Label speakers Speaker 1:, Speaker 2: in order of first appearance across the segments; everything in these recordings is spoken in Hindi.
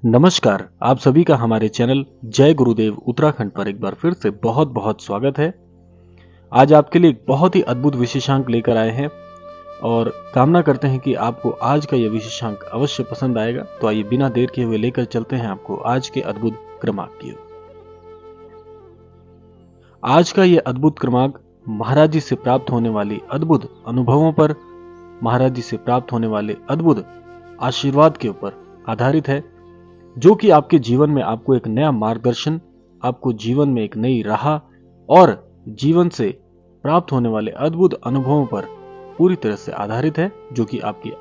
Speaker 1: नमस्कार, आप सभी का हमारे चैनल जय गुरुदेव उत्तराखंड पर एक बार फिर से बहुत बहुत स्वागत है। आज आपके लिए एक बहुत ही अद्भुत विशेषांक लेकर आए हैं और कामना करते हैं कि आपको आज का यह विशेषांक अवश्य पसंद आएगा। तो आइए बिना देर किए हुए लेकर चलते हैं आपको आज के अद्भुत क्रमांक की ओर। आज का यह अद्भुत क्रमांक महाराज जी से प्राप्त होने वाली अद्भुत अनुभवों पर, महाराज जी से प्राप्त होने वाले अद्भुत आशीर्वाद के ऊपर आधारित है, जो कि आपके जीवन में आपको एक नया मार्गदर्शन, आपको जीवन में एक नई राह और जीवन से प्राप्त होने वाले अद्भुत अनुभवों पर पूरी तरह से आधारित है, जो कि आपकी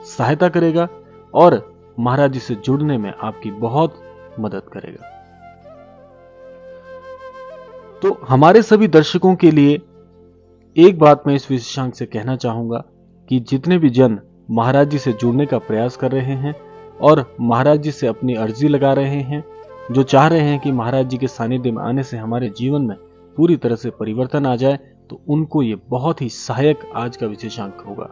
Speaker 1: सहायता करेगा और महाराज जी से जुड़ने में आपकी बहुत मदद करेगा। तो हमारे सभी दर्शकों के लिए एक बात मैं इस विशेषांक से कहना चाहूंगा कि जितने भी जन महाराज जी से जुड़ने का प्रयास कर रहे हैं और महाराज जी से अपनी अर्जी लगा रहे हैं, जो चाह रहे हैं कि महाराज जी के सानिध्य में आने से हमारे जीवन में पूरी तरह से परिवर्तन आ जाए, तो उनको ये बहुत ही सहायक आज का विशेषांक होगा।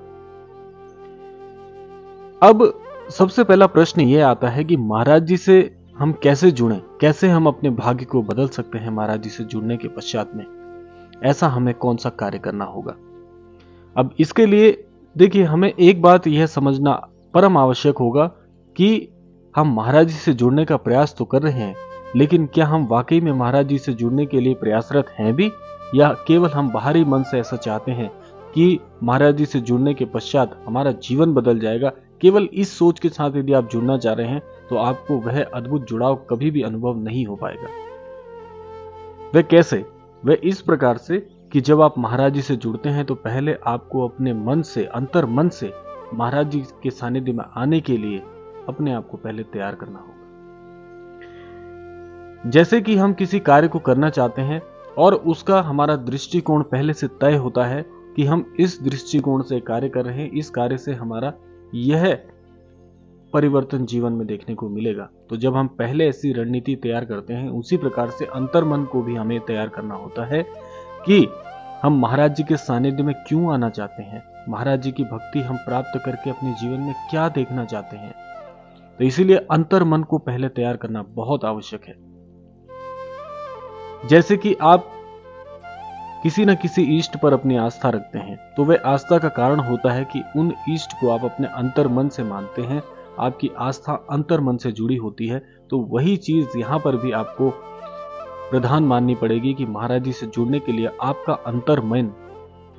Speaker 1: अब सबसे पहला प्रश्न ये आता है कि महाराज जी से हम कैसे जुड़ें, कैसे हम अपने भाग्य को बदल सकते हैं महाराज जी से जुड़ने के पश्चात में, ऐसा हमें कौन सा कार्य करना होगा। अब इसके लिए देखिए, हमें एक बात यह समझना परम आवश्यक होगा कि हम महाराज जी से जुड़ने का प्रयास तो कर रहे हैं, लेकिन क्या हम वाकई में महाराज जी से जुड़ने के लिए प्रयासरत हैं भी, या केवल हम बाहरी मन से ऐसा चाहते हैं कि महाराज जी से जुड़ने के पश्चात हमारा जीवन बदल जाएगा। केवल इस सोच के साथ यदि आप जुड़ना चाह रहे हैं तो आपको वह अद्भुत जुड़ाव कभी भी अनुभव नहीं हो पाएगा। वह कैसे? वह इस प्रकार से कि जब आप महाराज जी से जुड़ते हैं तो पहले आपको अपने मन से, अंतर मन से महाराज जी के सानिध्य में आने के लिए अपने आप को पहले तैयार करना होगा। जैसे कि हम किसी कार्य को करना चाहते हैं और उसका हमारा दृष्टिकोण पहले से तय होता है कि हम इस दृष्टिकोण से कार्य कर रहे हैं, इस कार्य से हमारा यह परिवर्तन जीवन में देखने को मिलेगा। तो जब हम पहले ऐसी रणनीति तैयार करते हैं, उसी प्रकार से अंतर्मन को भी हमें तैयार करना होता है कि हम महाराज जी के सानिध्य में क्यों आना चाहते हैं, महाराज जी की भक्ति हम प्राप्त करके अपने जीवन में क्या देखना चाहते हैं। तो इसीलिए अंतर्मन को पहले तैयार करना बहुत आवश्यक है। जैसे कि आप किसी न किसी इष्ट पर अपनी आस्था रखते हैं, तो वह आस्था का कारण होता है कि उन इष्ट को आप अपने अंतर्मन से मानते हैं, आपकी आस्था अंतर्मन से जुड़ी होती है। तो वही चीज यहां पर भी आपको प्रधान माननी पड़ेगी कि महाराज जी से जुड़ने के लिए आपका अंतर्मन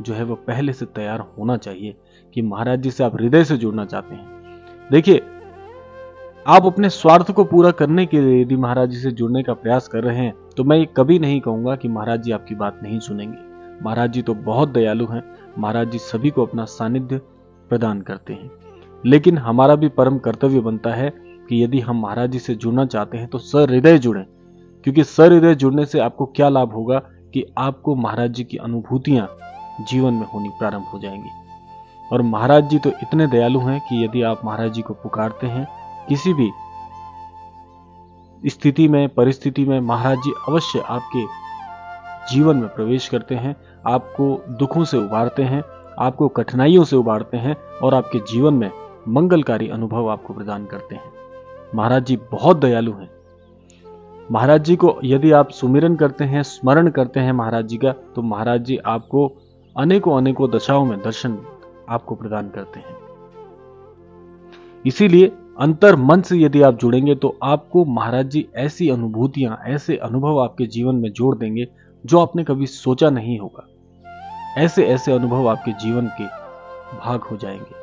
Speaker 1: जो है वो पहले से तैयार होना चाहिए कि महाराज जी से आप हृदय से जुड़ना चाहते हैं। देखिए, आप अपने स्वार्थ को पूरा करने के लिए यदि महाराज जी से जुड़ने का प्रयास कर रहे हैं तो मैं कभी नहीं कहूंगा कि महाराज जी आपकी बात नहीं सुनेंगे। महाराज जी तो बहुत दयालु हैं, महाराज जी सभी को अपना सानिध्य प्रदान करते हैं। लेकिन हमारा भी परम कर्तव्य बनता है कि यदि हम महाराज जी से जुड़ना चाहते हैं तो सहृदय जुड़ें, क्योंकि सहृदय जुड़ने से आपको क्या लाभ होगा कि आपको महाराज जी की अनुभूतियां जीवन में होनी प्रारंभ हो जाएंगी। और महाराज जी तो इतने दयालु हैं कि यदि आप महाराज जी को पुकारते हैं किसी भी स्थिति में, परिस्थिति में, महाराज जी अवश्य आपके जीवन में प्रवेश करते हैं, आपको दुखों से उबारते हैं, आपको कठिनाइयों से उबारते हैं और आपके जीवन में मंगलकारी अनुभव आपको प्रदान करते हैं। महाराज जी बहुत दयालु हैं। महाराज जी को यदि आप सुमिरन करते हैं, स्मरण करते हैं महाराज जी का, तो महाराज जी आपको अनेकों अनेकों दशाओं में दर्शन आपको प्रदान करते हैं। इसीलिए अंतर मन से यदि आप जुड़ेंगे तो आपको महाराज जी ऐसी अनुभूतियां, ऐसे अनुभव आपके जीवन में जोड़ देंगे जो आपने कभी सोचा नहीं होगा। ऐसे ऐसे अनुभव आपके जीवन के भाग हो जाएंगे।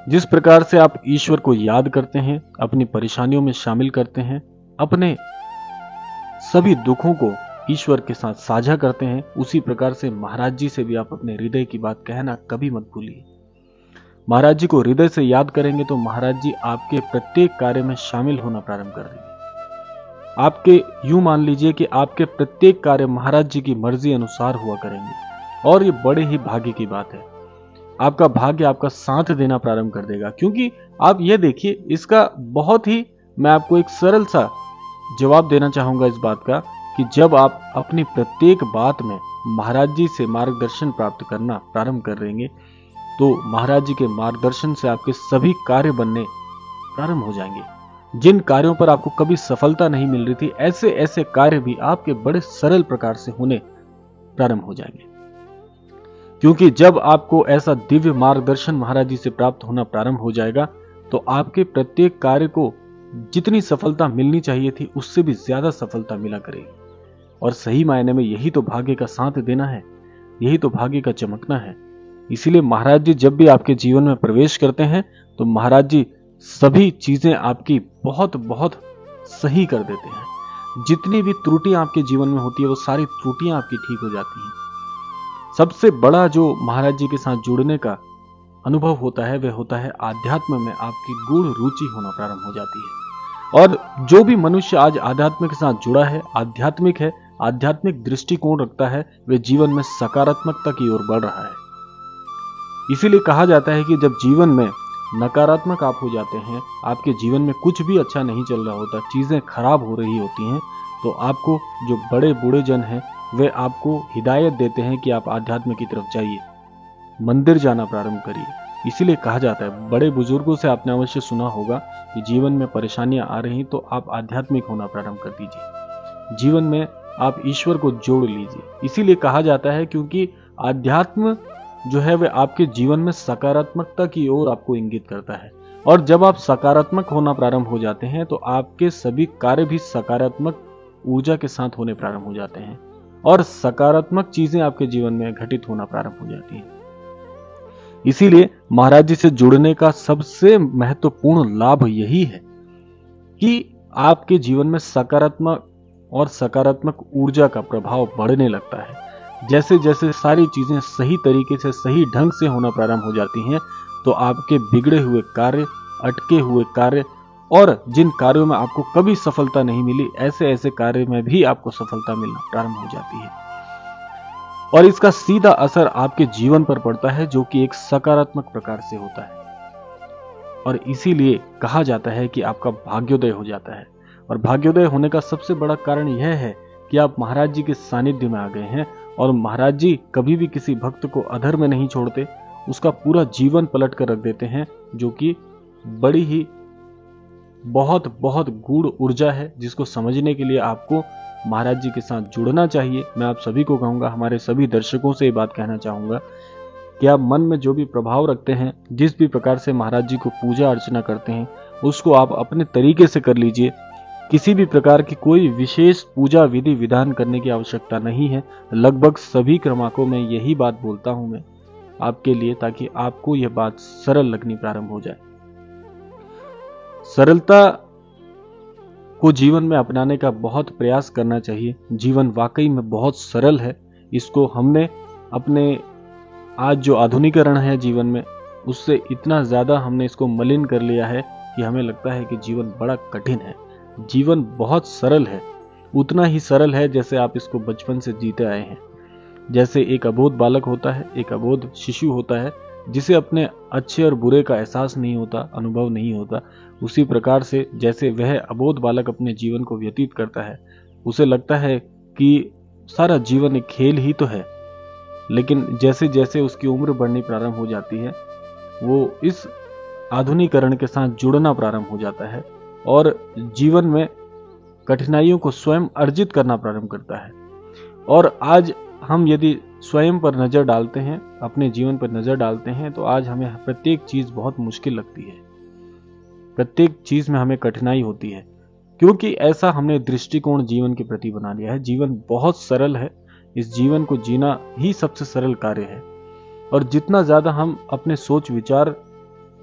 Speaker 1: जिस प्रकार से आप ईश्वर को याद करते हैं, अपनी परेशानियों में शामिल करते हैं, अपने सभी दुखों को ईश्वर के साथ साझा करते हैं, उसी प्रकार से महाराज जी से भी आप अपने हृदय की बात कहना कभी मत भूलिए। महाराज जी को हृदय से याद करेंगे तो महाराज जी आपके प्रत्येक कार्य में शामिल होना प्रारंभ कर देंगे। आपके यूं मान लीजिए कि आपके प्रत्येक कार्य महाराज जी की मर्जी अनुसार हुआ करेंगे और ये बड़े ही भाग्य की बात है। आपका भाग्य आपका साथ देना प्रारंभ कर देगा, क्योंकि आप ये देखिए, इसका बहुत ही मैं आपको एक सरल सा जवाब देना चाहूंगा इस बात का कि जब आप अपनी प्रत्येक बात में महाराज जी से मार्गदर्शन प्राप्त करना प्रारंभ कर देंगे तो महाराज जी के मार्गदर्शन से आपके सभी कार्य बनने प्रारंभ हो जाएंगे। जिन कार्यों पर आपको कभी सफलता नहीं मिल रही थी, ऐसे ऐसे कार्य भी आपके बड़े सरल प्रकार से होने प्रारंभ हो जाएंगे। क्योंकि जब आपको ऐसा दिव्य मार्गदर्शन महाराज जी से प्राप्त होना प्रारंभ हो जाएगा, तो आपके प्रत्येक कार्य को जितनी सफलता मिलनी चाहिए थी, उससे भी ज्यादा सफलता मिला करेगी। और सही मायने में यही तो भाग्य का साथ देना है, यही तो भाग्य का चमकना है। इसीलिए महाराज जी जब भी आपके जीवन में प्रवेश करते हैं, तो महाराज जी सभी चीजें आपकी बहुत बहुत सही कर देते हैं। जितनी भी त्रुटियां आपके जीवन में होती है, वो सारी त्रुटियां आपकी ठीक हो जाती हैं। सबसे बड़ा जो महाराज जी के साथ जुड़ने का अनुभव होता है, वह होता है आध्यात्म में आपकी गूढ़ रुचि होना प्रारंभ हो जाती है। और जो भी मनुष्य आज आध्यात्म के साथ जुड़ा है, आध्यात्मिक है, आध्यात्मिक दृष्टिकोण रखता है, वह जीवन में सकारात्मकता की ओर बढ़ रहा है। इसीलिए कहा जाता है कि जब जीवन में नकारात्मक आप हो जाते हैं, आपके जीवन में कुछ भी अच्छा नहीं चल रहा होता, चीजें खराब हो रही होती हैं, तो आपको जो बड़े बूढ़े जन हैं, वे आपको हिदायत देते हैं कि आप आध्यात्म की तरफ जाइए, मंदिर जाना प्रारंभ करिए। इसीलिए कहा जाता है, बड़े बुजुर्गों से आपने अवश्य सुना होगा कि जीवन में परेशानियां आ रही तो आप आध्यात्मिक होना प्रारंभ कर दीजिए, जीवन में आप ईश्वर को जोड़ लीजिए। इसीलिए कहा जाता है क्योंकि आध्यात्म जो है वह आपके जीवन में सकारात्मकता की ओर आपको इंगित करता है। और जब आप सकारात्मक होना प्रारंभ हो जाते हैं, तो आपके सभी कार्य भी सकारात्मक ऊर्जा के साथ होने प्रारंभ हो जाते हैं और सकारात्मक चीजें आपके जीवन में घटित होना प्रारंभ हो जाती हैं। इसीलिए महाराज जी से जुड़ने का सबसे महत्वपूर्ण लाभ यही है कि आपके जीवन में सकारात्मक और सकारात्मक ऊर्जा का प्रभाव बढ़ने लगता है। जैसे जैसे सारी चीजें सही तरीके से, सही ढंग से होना प्रारंभ हो जाती हैं, तो आपके बिगड़े हुए कार्य, अटके हुए कार्य और जिन कार्यों में आपको कभी सफलता नहीं मिली, ऐसे ऐसे कार्य में भी आपको सफलता मिलना प्रारंभ हो जाती है। और इसका सीधा असर आपके जीवन पर पड़ता है, जो कि एक सकारात्मक प्रकार से होता है। और इसीलिए कहा जाता है कि आपका भाग्योदय हो जाता है। और भाग्योदय होने का सबसे बड़ा कारण यह है कि आप महाराज जी के सानिध्य में आ गए हैं। और महाराज जी कभी भी किसी भक्त को अधर में नहीं छोड़ते, उसका पूरा जीवन पलट कर रख देते हैं, जो कि बड़ी ही बहुत बहुत गूढ़ ऊर्जा है, जिसको समझने के लिए आपको महाराज जी के साथ जुड़ना चाहिए। मैं आप सभी को कहूंगा, हमारे सभी दर्शकों से ये बात कहना चाहूंगा कि आप मन में जो भी प्रभाव रखते हैं, जिस भी प्रकार से महाराज जी को पूजा अर्चना करते हैं, उसको आप अपने तरीके से कर लीजिए। किसी भी प्रकार की कोई विशेष पूजा विधि विधान करने की आवश्यकता नहीं है। लगभग सभी क्रमाकों में यही बात बोलता हूं मैं आपके लिए, ताकि आपको यह बात सरल लगनी प्रारंभ हो जाए। सरलता को जीवन में अपनाने का बहुत प्रयास करना चाहिए। जीवन वाकई में बहुत सरल है। इसको हमने अपने आज जो आधुनिकरण है जीवन में, उससे इतना ज्यादा हमने इसको मलिन कर लिया है कि हमें लगता है कि जीवन बड़ा कठिन है। जीवन बहुत सरल है, उतना ही सरल है जैसे आप इसको बचपन से जीते आए हैं। जैसे एक अबोध बालक होता है, एक अबोध शिशु होता है, जिसे अपने अच्छे और बुरे का एहसास नहीं होता, अनुभव नहीं होता, उसी प्रकार से जैसे वह अबोध बालक अपने जीवन को व्यतीत करता है, उसे लगता है कि सारा जीवन एक खेल ही तो है। लेकिन जैसे जैसे उसकी उम्र बढ़नी प्रारंभ हो जाती है, वो इस आधुनिकरण के साथ जुड़ना प्रारंभ हो जाता है और जीवन में कठिनाइयों को स्वयं अर्जित करना प्रारंभ करता है। और आज हम यदि स्वयं पर नजर डालते हैं, अपने जीवन पर नजर डालते हैं, तो आज हमें प्रत्येक चीज बहुत मुश्किल लगती है, प्रत्येक चीज में हमें कठिनाई होती है, क्योंकि ऐसा हमने दृष्टिकोण जीवन के प्रति बना लिया है। जीवन बहुत सरल है, इस जीवन को जीना ही सबसे सरल कार्य है। और जितना ज्यादा हम अपने सोच विचार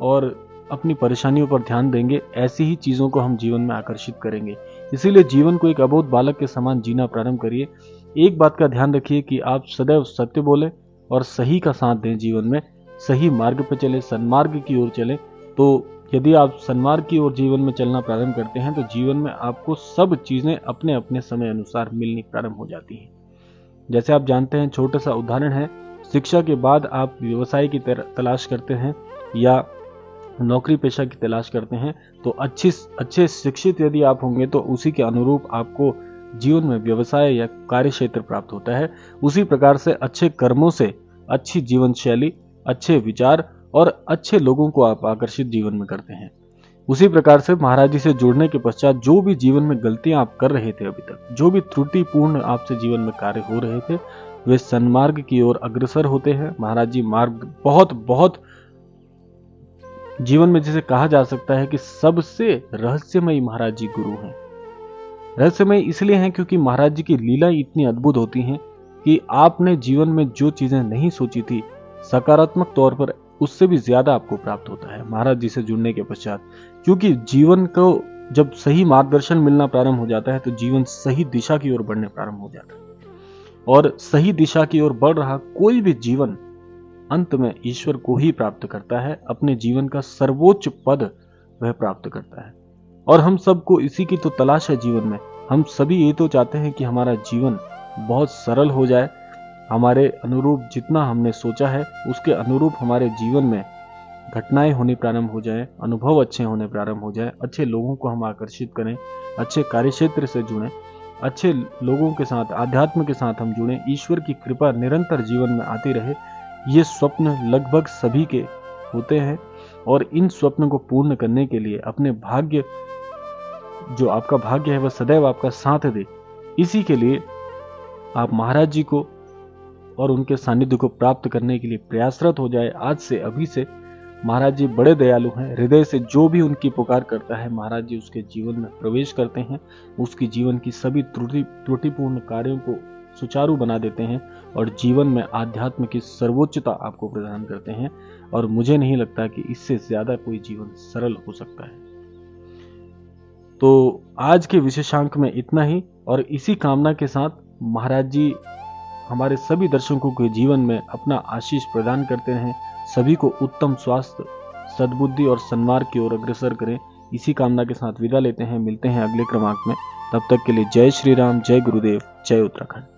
Speaker 1: और अपनी परेशानियों पर ध्यान देंगे, ऐसी ही चीजों को हम जीवन में आकर्षित करेंगे। इसीलिए जीवन को एक अबोध बालक के समान जीना प्रारंभ करिए। एक बात का ध्यान रखिए कि आप सदैव सत्य बोले और सही का साथ दें, जीवन में सही मार्ग पर चले, सन्मार्ग की ओर चले। तो यदि आप सन्मार्ग की ओर जीवन में चलना प्रारंभ करते हैं, तो जीवन में आपको सब चीजें अपने अपने समय अनुसार मिलनी प्रारंभ हो जाती हैं। जैसे आप जानते हैं, छोटा सा उदाहरण है, शिक्षा के बाद आप व्यवसाय की तलाश करते हैं या नौकरी पेशा की तलाश करते हैं, तो अच्छे शिक्षित यदि आप होंगे तो उसी के अनुरूप आपको जीवन में व्यवसाय या कार्य क्षेत्र प्राप्त होता है। उसी प्रकार से अच्छे कर्मों से अच्छी जीवन शैली, अच्छे विचार और अच्छे लोगों को आप आकर्षित जीवन में करते हैं। उसी प्रकार से महाराज जी से जुड़ने के पश्चात जो भी जीवन में गलतियां आप कर रहे थे, अभी तक जो भी त्रुटिपूर्ण आपसे जीवन में कार्य हो रहे थे, वे सन्मार्ग की ओर अग्रसर होते हैं। महाराज जी मार्ग बहुत बहुत जीवन में जिसे कहा जा सकता है कि सबसे रहस्यमयी महाराज जी गुरु हैं। रहस्यमयी इसलिए हैं क्योंकि महाराज जी की लीला इतनी अद्भुत होती हैं कि आपने जीवन में जो चीजें नहीं सोची थी, सकारात्मक तौर पर उससे भी ज्यादा आपको प्राप्त होता है महाराज जी से जुड़ने के पश्चात। क्योंकि जीवन को जब सही मार्गदर्शन मिलना प्रारंभ हो जाता है तो जीवन सही दिशा की ओर बढ़ने प्रारंभ हो जाता है, और सही दिशा की ओर बढ़ रहा कोई भी जीवन अंत में ईश्वर को ही प्राप्त करता है, अपने जीवन का सर्वोच्च पद वह प्राप्त करता है। और हम सबको इसी की तो तलाश है जीवन में। हम सभी ये तो चाहते हैं कि हमारा जीवन बहुत सरल हो जाए, हमारे अनुरूप जितना हमने सोचा है उसके अनुरूप हमारे जीवन में घटनाएं होनी प्रारंभ हो जाए, अनुभव अच्छे होने प्रारंभ हो जाए, अच्छे लोगों को हम आकर्षित करें, अच्छे कार्यक्षेत्र से जुड़ें, अच्छे लोगों के साथ, आध्यात्म के साथ हम जुड़ें, ईश्वर की कृपा निरंतर जीवन में आती रहे। ये स्वप्न लगभग सभी के होते हैं, और इन स्वप्न को पूर्ण करने के लिए अपने भाग्य, जो आपका भाग्य है वह सदैव आपका साथ दे, इसी के लिए आप महाराज जी को और उनके सानिध्य को प्राप्त करने के लिए प्रयासरत हो जाए आज से, अभी से। महाराज जी बड़े दयालु हैं, हृदय से जो भी उनकी पुकार करता है महाराज जी उसके जीवन में प्रवेश करते हैं, उसकी जीवन की सभी त्रुटिपूर्ण कार्यों को सुचारू बना देते हैं और जीवन में आध्यात्म की सर्वोच्चता आपको प्रदान करते हैं। और मुझे नहीं लगता कि इससे ज्यादा कोई जीवन सरल हो सकता है। तो आज के विशेषांक में इतना ही, और इसी कामना के साथ महाराज जी हमारे सभी दर्शकों के जीवन में अपना आशीष प्रदान करते रहें, सभी को उत्तम स्वास्थ्य, सद्बुद्धि और सन्मार्ग की ओर अग्रसर करें। इसी कामना के साथ विदा लेते हैं, मिलते हैं अगले क्रमांक में। तब तक के लिए जय श्री राम, जय गुरुदेव, जय उत्तराखंड।